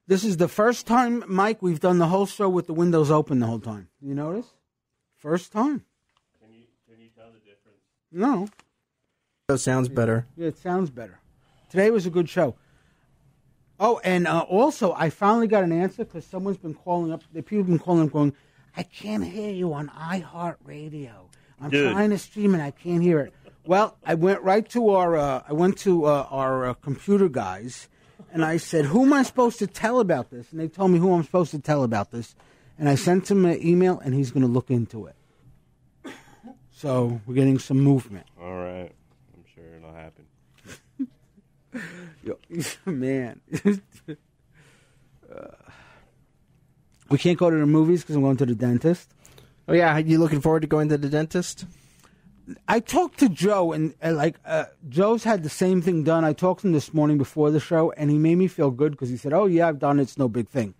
This is the first time, Mike, we've done the whole show with the windows open the whole time. You notice? First time. Can you tell the difference? No. It sounds better. Yeah, it sounds better. Today was a good show. Oh, and also, I finally got an answer because someone's been calling up. The people have been calling up going, I can't hear you on iHeartRadio. I'm trying to stream and I can't hear it. Well, I went right to our computer guys. And I said, who am I supposed to tell about this? And they told me who I'm supposed to tell about this. And I sent him an email, and he's going to look into it. So we're getting some movement. All right. I'm sure it'll happen. Man. We can't go to the movies because I'm going to the dentist. Oh, yeah. Are you looking forward to going to the dentist? I talked to Joe, and Joe's had the same thing done. I talked to him this morning before the show, and he made me feel good because he said, oh, yeah, I've done it. It's no big thing.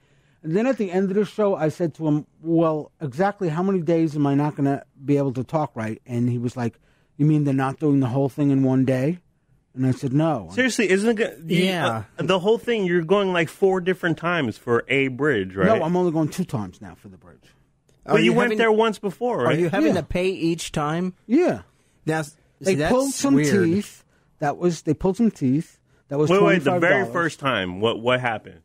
And then at the end of the show, I said to him, well, exactly how many days am I not going to be able to talk right? And he was like, you mean they're not doing the whole thing in one day? And I said, no. Seriously, isn't it good? Yeah. The whole thing, you're going like 4 different times for a bridge, right? No, I'm only going 2 times now for the bridge. But you went there once before, right? Are you having to pay each time? Yeah. Now, they pulled some teeth. They pulled some teeth. That was $25. Wait, the very first time, what happened?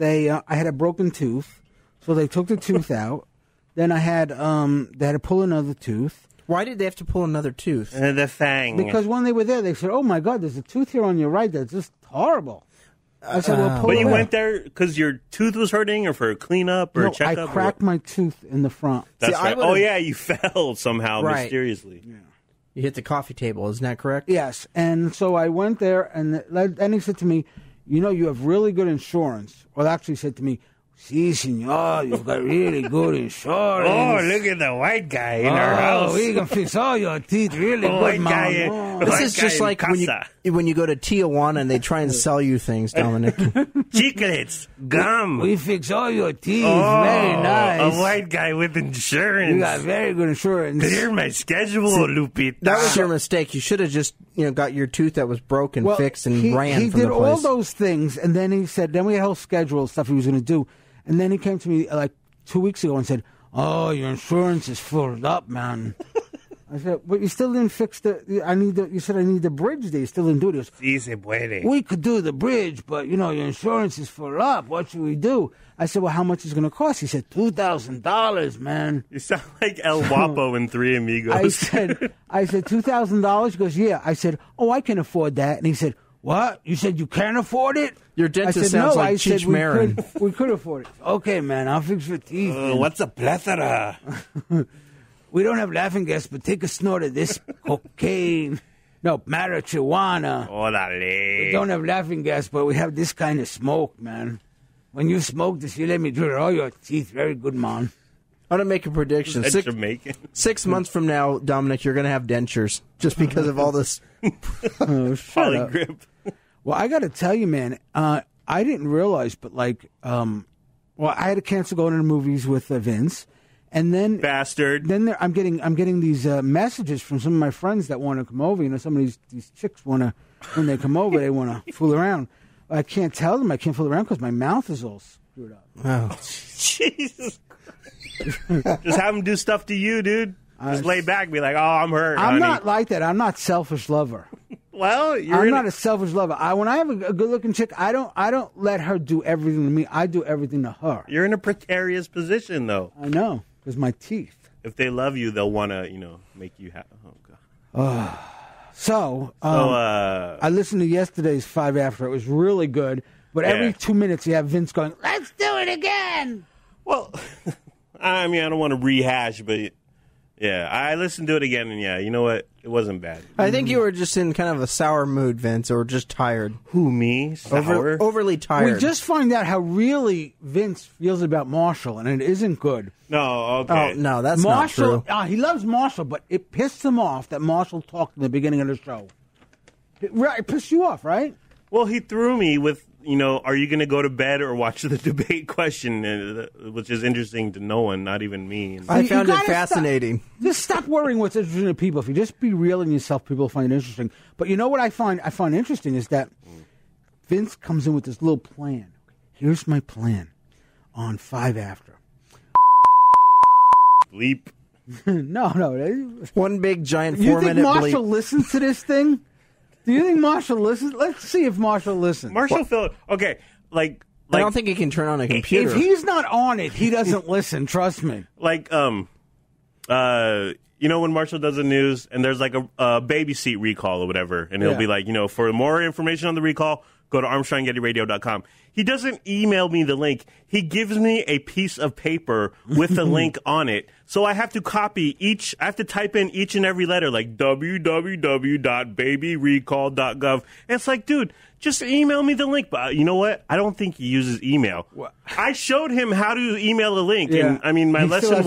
I had a broken tooth, so they took the tooth out. Then they had to pull another tooth. Why did they have to pull another tooth? The fang. Because when they were there, they said, "Oh my God, there's a tooth here on your right that's just horrible." I said, "Well, pull it out." But you went there because your tooth was hurting, or for a cleanup, or a checkup? I cracked my tooth in the front. That's right. Oh yeah, you fell somehow mysteriously. Yeah. You hit the coffee table, isn't that correct? Yes, and so I went there, and then he said to me, you know, you have really good insurance. Well, actually, he said to me, si, senor, you've got really good insurance. Oh, look at the white guy in our house. We can fix all your teeth really good, man. This is just like when you go to Tijuana and they try and sell you things, Dominic. Chiclets, gum. We fix all your teeth. Very nice. A white guy with insurance. You got very good insurance. Clear my schedule, Lupita. That was your mistake. You should have just got your tooth that was broken fixed and ran he from the did place. all those things, and then he said, then we had a whole schedule of stuff he was going to do. And then he came to me like 2 weeks ago and said, oh, your insurance is filled up, man. I said, but you still didn't fix you said I need the bridge there. You still didn't do this. Sí se puede. We could do the bridge, but, your insurance is full up. What should we do? I said, well, how much is it going to cost? He said, $2,000, man. You sound like El Guapo in Three Amigos. I said, $2,000? He goes, yeah. I said, oh, I can afford that. And he said, what? You said you can't afford it? Your dentist sounds like Cheech Marin. We could afford it. Okay, man, I'll fix your teeth. What's a plethora? We don't have laughing gas, but take a snort of this cocaine. No, marijuana. Orale. We don't have laughing gas, but we have this kind of smoke, man. When you smoke this, you let me drill all your teeth. Very good, man. I'm going to make a prediction. Jamaican. 6 months from now, Dominic, you're going to have dentures just because of all this. Polygrip. Well, I got to tell you, man, I didn't realize, but I had to cancel going to the movies with Vince. And then, bastard. Then I'm getting these messages from some of my friends that want to come over. Some of these chicks want to, when they come over, they want to fool around. I can't tell them I can't fool around because my mouth is all screwed up. Oh, Jesus Christ. Just have them do stuff to you, dude. Just lay back and be like, oh, I'm hurt, I'm honey. not like that. I'm not selfish lover. Well, I'm not a selfish lover. When I have a good-looking chick, I don't let her do everything to me. I do everything to her. You're in a precarious position, though. I know. Because my teeth. If they love you, they'll want to, make you happy. Oh, God. So I listened to yesterday's 5 After. It was really good. But every 2 minutes, you have Vince going, let's do it again. Well, I mean, I don't want to rehash, but yeah, I listened to it again, and yeah, you know what? It wasn't bad. I think you were just in kind of a sour mood, Vince, or just tired. Who, me? Sour? Overly tired. We just find out how really Vince feels about Marshall, and it isn't good. No, okay. Oh, no, that's Marshall, not true. He loves Marshall, but it pissed him off that Marshall talked in the beginning of the show. It pissed you off, right? Well, he threw me with are you going to go to bed or watch the debate question, which is interesting to no one, not even me. I found it fascinating. Just stop worrying what's interesting to people. If you just be real in yourself, people will find it interesting. But you know what I find interesting is that Vince comes in with this little plan. Here's my plan on 5 after. Bleep. No. One big giant 4-minute bleep. You think Marshall listens to this thing? Do you think Marshall listens? Let's see if Marshall listens. Okay, I don't think he can turn on a computer. If he's not on it, he doesn't listen. Trust me. When Marshall does the news and there's like a baby seat recall or whatever, and he'll be like, for more information on the recall, go to ArmstrongGettyRadio.com. He doesn't email me the link. He gives me a piece of paper with the link on it. So I have to type in each and every letter, like www.babyrecall.gov. And it's like, dude, just email me the link. But you know what? I don't think he uses email. What? I showed him how to email a link. Yeah. And I mean, my lesson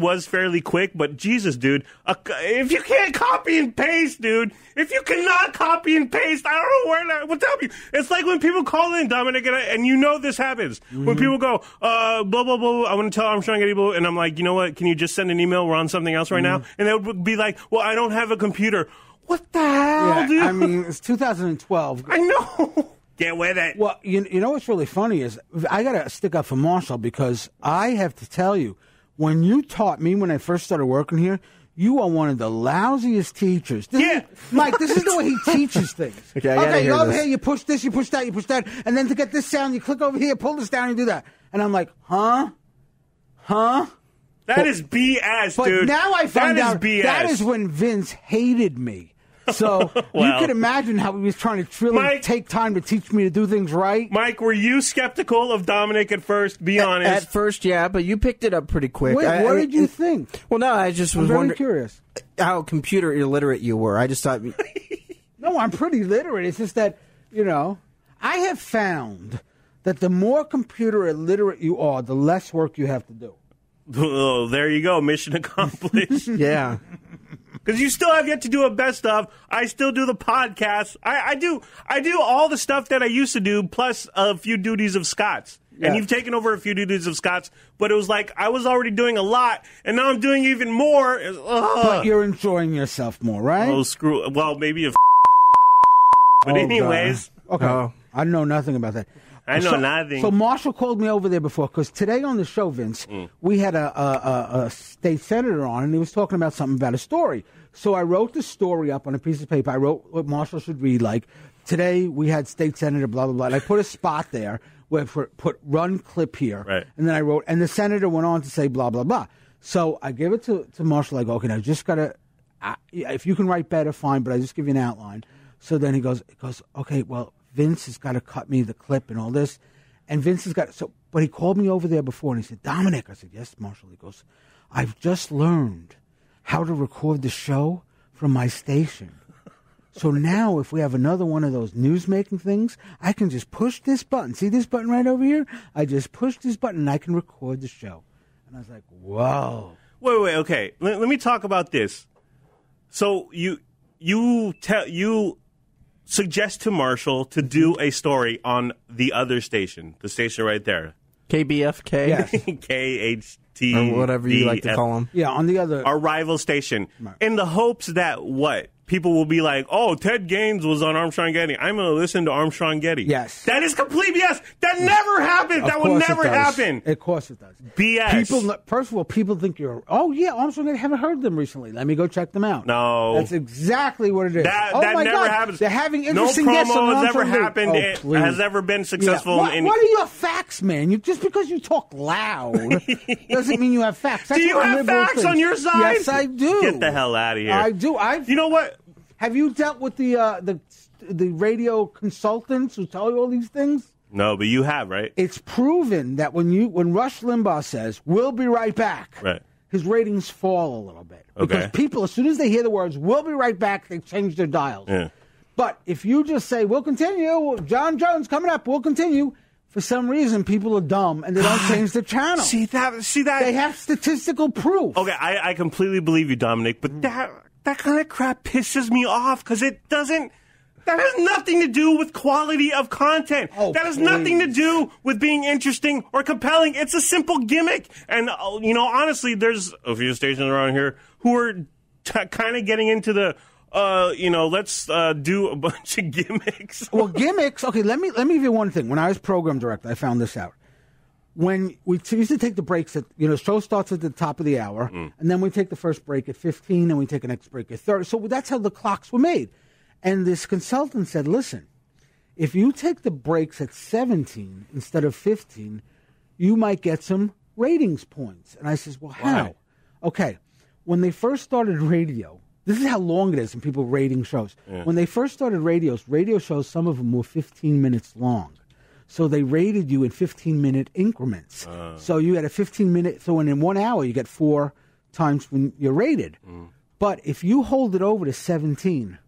was fairly quick, but Jesus, dude, if you can't copy and paste, dude, if you cannot copy and paste, I don't know what's help you. It's like when people call in, Dominic, and this happens. When people go, blah, blah, blah, I want to tell Armstrong Getty, blah, and I'm like, you know what? Can you just send an email? We're on something else right now. And they would be like, well, I don't have a computer. What the hell, dude? I mean, it's 2012. I know. Get with it. Well, you know what's really funny is I got to stick up for Marshall because I have to tell you, when you taught me when I first started working here, you are one of the lousiest teachers. Mike, this is the way he teaches things. Okay, go over here, you push this, you push that, and then to get this sound, you click over here, pull this down, and do that. And I'm like, huh? That is BS, dude. But now I find out BS. That is when Vince hated me. So you can imagine how he was trying to take time to teach me to do things right. Mike, were you skeptical of Dominic at first? Be honest. At first, yeah, but you picked it up pretty quick. Wait, what did you think? Well, no, I just was very curious how computer illiterate you were. I just thought... No, I'm pretty literate. It's just that, I have found that the more computer illiterate you are, the less work you have to do. Oh, there you go. Mission accomplished. Yeah. Because you still have yet to do a best of. I still do the podcast. I do all the stuff that I used to do, plus a few duties of Scott's. Yeah. And you've taken over a few duties of Scott's, but it was like I was already doing a lot, and now I'm doing even more. But you're enjoying yourself more, right? Oh, screw. Well, maybe if. But anyways. God. Okay. I know nothing about that. I know nothing. So Marshall called me over there before, because today on the show, Vince, we had a state senator on, and he was talking about something about a story. So I wrote the story up on a piece of paper. I wrote what Marshall should read, like, today we had state senator, blah, blah, blah. And I put a spot there where put run clip here. Right. And then I wrote, and the senator went on to say blah, blah, blah. So I gave it to Marshall. I go, okay, now just got to, if you can write better, fine, but I just give you an outline. So then he goes, okay, well, Vince has got to cut me the clip and all this. And Vince has got, but he called me over there before and he said, Dominic. I said, yes, Marshall. He goes, I've just learned how to record the show from my station. So now if we have another one of those news-making things, I can just push this button. See this button right over here? I just push this button and I can record the show. And I was like, whoa. Wait, okay. Let me talk about this. So you suggest to Marshall to do a story on the other station, the station right there. KBFK? Yes. KHT. Or whatever you like to call them. Yeah, on the other. Our rival station. Right. In the hopes that what? People will be like, oh, Ted Gaines was on Armstrong Getty. I'm going to listen to Armstrong Getty. Yes. That is complete BS. That never happened. That will never happen. Of course it does. BS. First of all, people think Armstrong Getty. I haven't heard them recently. Let me go check them out. No. That's exactly what it is. That my never God. happens. They're having interesting guests on No promo has ever Armstrong happened. Getty. It has ever been successful. Yeah. What are your facts, man? Just because you talk loud doesn't mean you have facts. That's do you have facts on your side? Yes, I do. Get the hell out of here. I do. You know what? Have you dealt with the radio consultants who tell you all these things? No, but you have, right? It's proven that when Rush Limbaugh says, we'll be right back, right, his ratings fall a little bit. Okay. Because people, as soon as they hear the words, we'll be right back, they change their dials. Yeah. But if you just say, we'll continue, John Jones coming up, we'll continue, for some reason, people are dumb and they don't change the channel. See that? They have statistical proof. Okay, I completely believe you, Dominic, but that kind of crap pisses me off because it doesn't. That has nothing to do with quality of content. That has nothing to do with being interesting or compelling. It's a simple gimmick. And, honestly, there's a few stations around here who are kind of getting into the, let's do a bunch of gimmicks. Well, gimmicks. Okay, let me give you one thing. When I was program director, I found this out. When we used to take the breaks show starts at the top of the hour, and then we take the first break at 15, and we take the next break at 30. So that's how the clocks were made. And this consultant said, listen, if you take the breaks at 17 instead of 15, you might get some ratings points. And I says, well, how? Why? Okay, when they first started radio, this is how long it is in people rating shows. Yeah. When they first started radio shows, some of them were 15 minutes long. So they rated you in 15-minute increments. So you had a 15-minute. So in 1 hour, you get 4 times when you're rated. But if you hold it over to 17,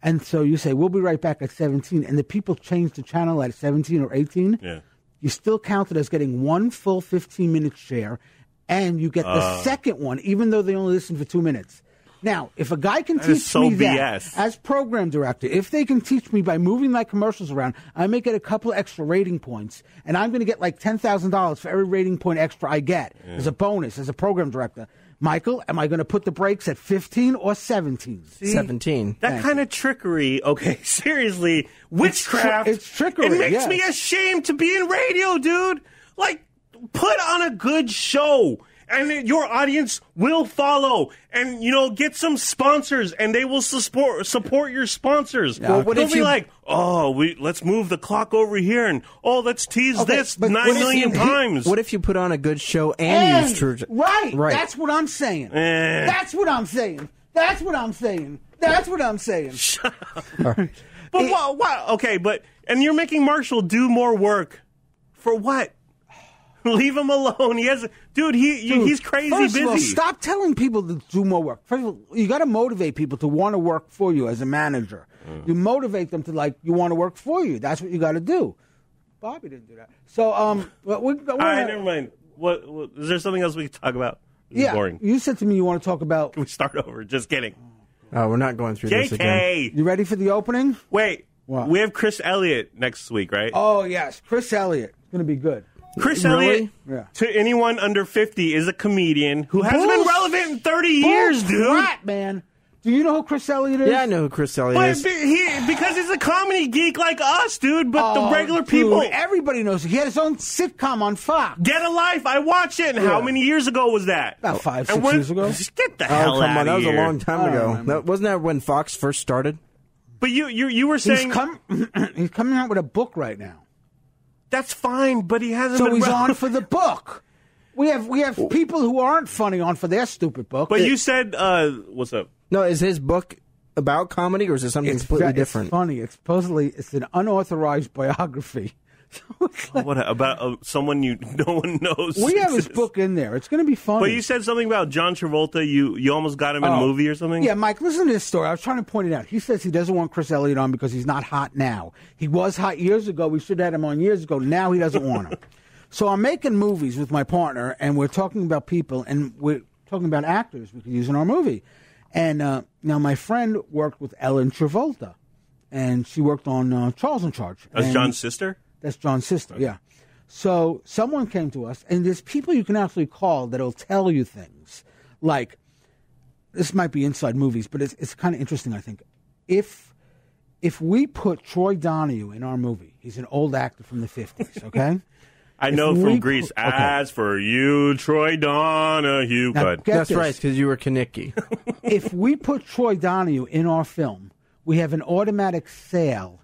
and so you say, we'll be right back at 17, and the people change the channel at 17 or 18, you still count it as getting one full 15-minute share, and you get the second one, even though they only listen for 2 minutes. Now, if a guy can teach me that as program director, if they can teach me by moving my commercials around, I may get a couple of extra rating points, and I'm going to get like $10,000 for every rating point extra I get as a bonus as a program director. Michael, am I going to put the breaks at 15 or 17? 17. That kind of trickery, okay, seriously, witchcraft. It's trickery. It makes me ashamed to be in radio, dude. Like, put on a good show. And your audience will follow, and get some sponsors, and they will support your sponsors. Yeah. Well, Don't be like, let's move the clock over here, and let's tease this 9 million times. What if you put on a good show and use true? Right. That's what I'm saying. That's what I'm saying. That's what I'm saying. That's what I'm saying. Shut up. Right. But what? Okay, and you're making Marshall do more work for what? Leave him alone. He's crazy busy. Of all, stop telling people to do more work. First of all, you got to motivate people to want to work for you as a manager. You motivate them to you want to work for you. That's what you got to do. Bobby didn't do that. So, all right, never mind. What is there something else we can talk about? This is boring. You said to me you want to talk about. Can we start over? Just kidding. We're not going through this again. You ready for the opening? Wait. What? We have Chris Elliott next week, right? Oh yes, Chris Elliott. It's going to be good. Chris Elliott, to anyone under 50, is a comedian who hasn't been relevant in 30 years, dude. Crap, man. Do you know who Chris Elliott is? Yeah, I know who Chris Elliott is. Because he's a comedy geek like us, dude. But the regular people, everybody knows it. He had his own sitcom on Fox. Get a Life. I watched it. And how many years ago was that? About 5-6 years ago. Get the hell out of here. That was a long time ago. Wasn't that when Fox first started? But you were saying he's coming out with a book right now. That's fine, but he hasn't. So he's on for the book. We have people who aren't funny on for their stupid book. But you said, what's up? No, is his book about comedy, or is it something completely different? It's funny. It's an unauthorized biography. What about someone no one knows? We have his book in there. It's going to be funny. But you said something about John Travolta. You almost got him in a movie or something? Yeah, Mike, listen to this story. I was trying to point it out. He says he doesn't want Chris Elliott on because he's not hot now. He was hot years ago. We should have had him on years ago. Now he doesn't want him. So I'm making movies with my partner, and we're talking about people, and we're talking about actors we could use in our movie. And now my friend worked with Ellen Travolta, and she worked on Charles in Charge. That's John's sister? That's John's sister, yeah. So someone came to us, and there's people you can actually call that'll tell you things. Like, this might be inside movies, but it's kind of interesting, I think. If we put Troy Donahue in our movie, he's an old actor from the 50s, okay? I know from Greece. Okay. As for you, Troy Donahue. That's right, because you were Kaniki. If we put Troy Donahue in our film, we have an automatic sale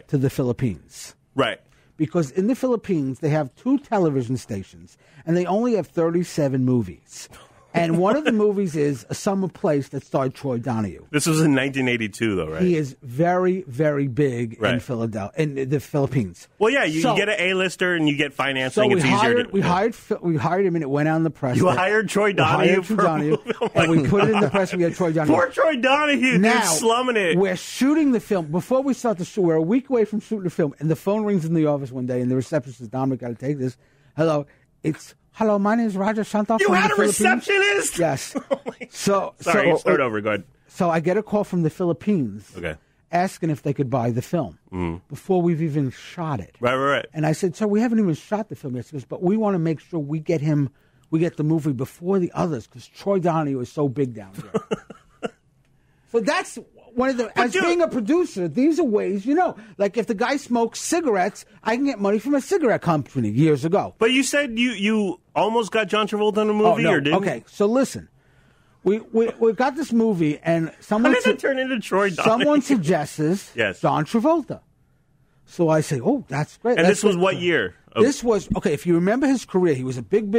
to the Philippines. Right. Because in the Philippines, they have 2 television stations, and they only have 37 movies. And one of the movies is A Summer Place that starred Troy Donahue. This was in 1982, though, right? He is very, very big in Philadelphia, in the Philippines. Well, yeah, you get an A-lister and you get financing. So we hired him, and it went out in the press. You hired Troy Donahue? And we put it in the press. We had Troy Donahue. Poor Troy Donahue. Now, they're slumming it. We're shooting the film. Before we start the shoot, we're a week away from shooting the film, and the phone rings in the office one day, and the receptionist says, Dominic, got to take this. Hello, my name is Roger Santos. You had a receptionist? Yes. Sorry, start over. Go ahead. So I get a call from the Philippines. Okay. asking if they could buy the film before we've even shot it. Right. And I said, "Sir, we haven't even shot the film yet." He goes, "But we want to make sure we get the movie before the others because Troy Donahue is so big down here." So that's one of the. Being a producer, these are ways, like if the guy smokes cigarettes, I can get money from a cigarette company years ago. But you said you almost got John Travolta in a movie, or didn't? Okay, so listen. We got this movie, and someone... How did it turn into Troy Donahue? Someone suggests John Travolta. So I say, oh, that's great. And this was what year? This was, if you remember his career, he was a big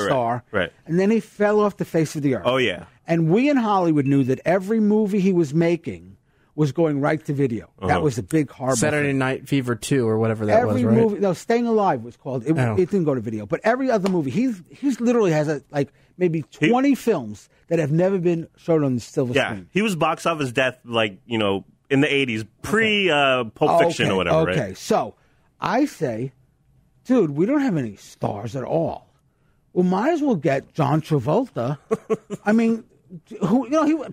star. Right. And then he fell off the face of the earth. Oh, yeah. And we in Hollywood knew that every movie he was making was going right to video. That was a big horrible Saturday thing. Night Fever 2 or whatever that was, right? Every movie, Staying Alive was called. It didn't go to video. But every other movie, he's literally has maybe 20 films that have never been shown on the silver screen. He was box office death, in the 80s, pre-Pulp Fiction or whatever, right? Okay, so I say, dude, we don't have any stars at all. We might as well get John Travolta. I mean,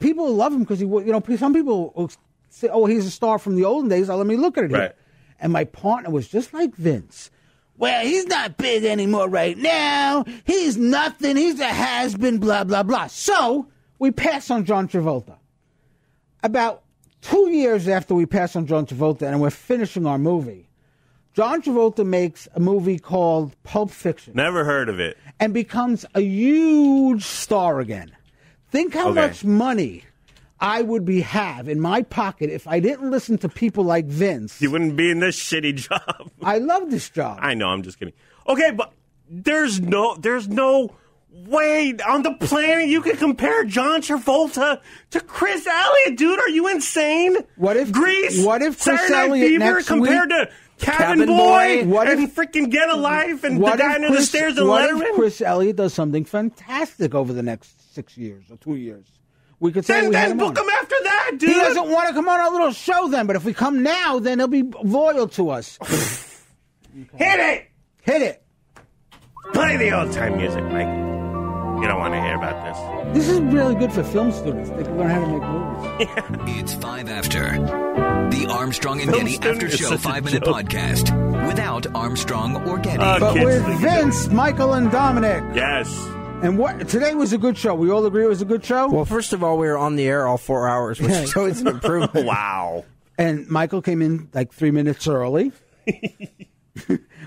people love him because some people will say, oh, he's a star from the olden days. Let me look at it here. And my partner was just like Vince. Well, he's not big anymore right now. He's nothing. He's a has-been, blah, blah, blah. So we passed on John Travolta. About 2 years after we passed on John Travolta and we're finishing our movie, John Travolta makes a movie called Pulp Fiction. Never heard of it. And becomes a huge star again. Think how much money I would have in my pocket if I didn't listen to people like Vince. You wouldn't be in this shitty job. I love this job. I know, I'm just kidding. Okay, but there's no way on the planet you could compare John Travolta to Chris Elliott, dude. Are you insane? What if Grease? What if Chris Saturday Elliott Fever next compared week? to Cabin Boy? What and if freaking Get a Life and the guy under the stairs and What Letterman? if Chris Elliott does something fantastic over the next 6 years or 2 years? We could say then book him after that, dude. He doesn't want to come on our little show then, but if we come now, then he'll be loyal to us. Hit it! Hit it! Play the old-time music, Mike. You don't want to hear about this. This is really good for film students. They can learn how to make movies. It's 5 After. The Armstrong and Getty After Show 5-minute podcast. Without Armstrong or Getty. But with Vince, Michael, and Dominic. Yes. And today was a good show. We all agree it was a good show? Well, first of all, we were on the air all 4 hours, which is always an improvement. Wow. And Michael came in 3 minutes early.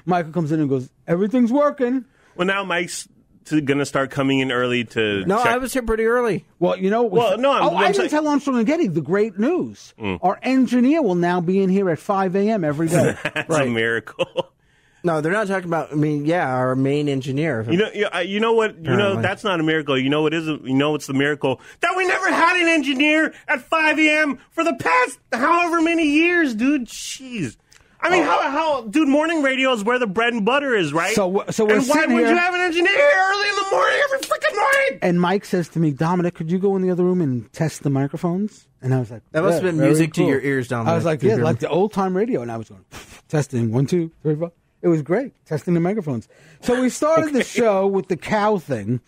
Michael comes in and goes, everything's working. Well, now Mike's going to start coming in early to check. I was here pretty early. Well, I didn't tell Armstrong and Getty the great news. Our engineer will now be in here at 5 a.m. every day. That's a miracle. No, they're not talking about. Our main engineer. You know what? That's not a miracle. You know what is? What's the miracle? That we never had an engineer at 5 a.m. for the past however many years, dude. Jeez. I mean, how, dude? Morning radio is where the bread and butter is, right? So we're and why sitting would here, you have an engineer early in the morning every freaking morning? And Mike says to me, Dominic, could you go in the other room and test the microphones? And I was like, that must have been music to your ears, Dominic. I was like, yeah, like the old time radio, and I was going testing 1, 2, 3, 4. It was great, testing the microphones. So we started the show with the cow thing.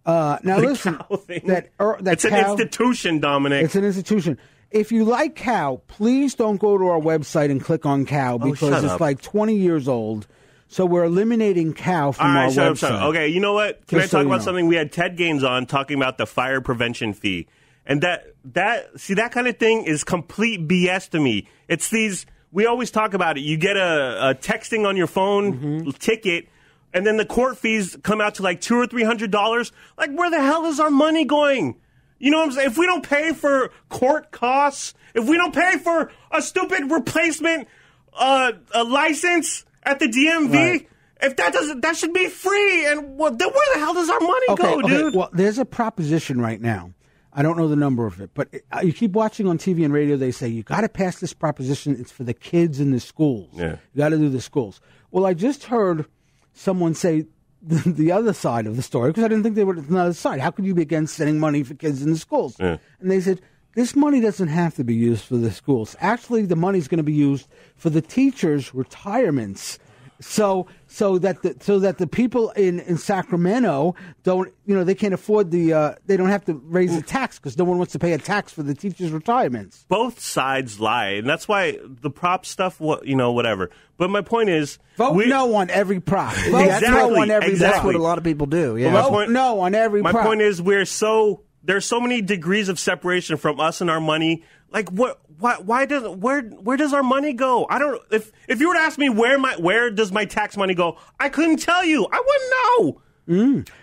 Now listen, it's an institution, Dominic. It's an institution. If you like cow, please don't go to our website and click on cow because it's like 20 years old. So we're eliminating cow from our website. Shut up. Okay, you know what? Can I talk about something? We had Ted Gaines on talking about the fire prevention fee. And that kind of thing is complete BS to me. It's these, we always talk about it. You get a texting on your phone ticket, and then the court fees come out to like $200 or $300. Like, where the hell is our money going? You know what I'm saying? If we don't pay for court costs, if we don't pay for a stupid replacement a license at the DMV, right. If that should be free. And then where the hell does our money go, dude? Well, there's a proposition right now. I don't know the number of it, but you keep watching on TV and radio. They say you got to pass this proposition. It's for the kids in the schools. Yeah. You got to do the schools. Well, I just heard someone say the other side of the story because I didn't think they were on the other side. How could you be against sending money for kids in the schools? Yeah. And they said this money doesn't have to be used for the schools. Actually, the money is going to be used for the teachers' retirements So that the people in Sacramento don't, they can't afford they don't have to raise the tax because no one wants to pay a tax for the teachers' retirements. Both sides lie, and that's why the prop stuff, whatever. But my point is, vote no on every prop. Vote no on every prop. That's what a lot of people do. Yeah. Vote no on every prop. My point is, there's so many degrees of separation from us and our money. Like what? Why where does our money go? I don't. If you were to ask me where does my tax money go, I couldn't tell you. I wouldn't know.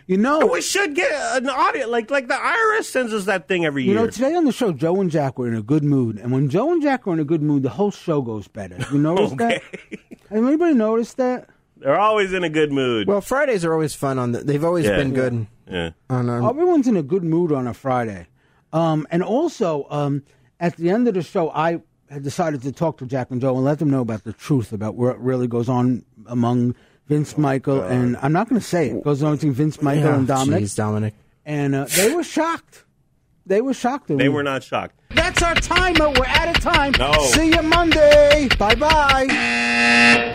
And we should get an audit like the IRS sends us that thing every year. Today on the show, Joe and Jack were in a good mood, and when Joe and Jack are in a good mood, the whole show goes better. You notice that? Has anybody noticed that? They're always in a good mood. Well, Fridays are always fun. They've always been good. Yeah. Everyone's in a good mood on a Friday, and also. At the end of the show, I had decided to talk to Jack and Joe and let them know about the truth about what really goes on among Vince, Michael, and I'm not going to say it. Goes on between Vince, Michael, and Dominic. Jeez, Dominic. And they were shocked. They were shocked. They were not shocked. That's our timer. We're out of time. No. See you Monday. Bye-bye.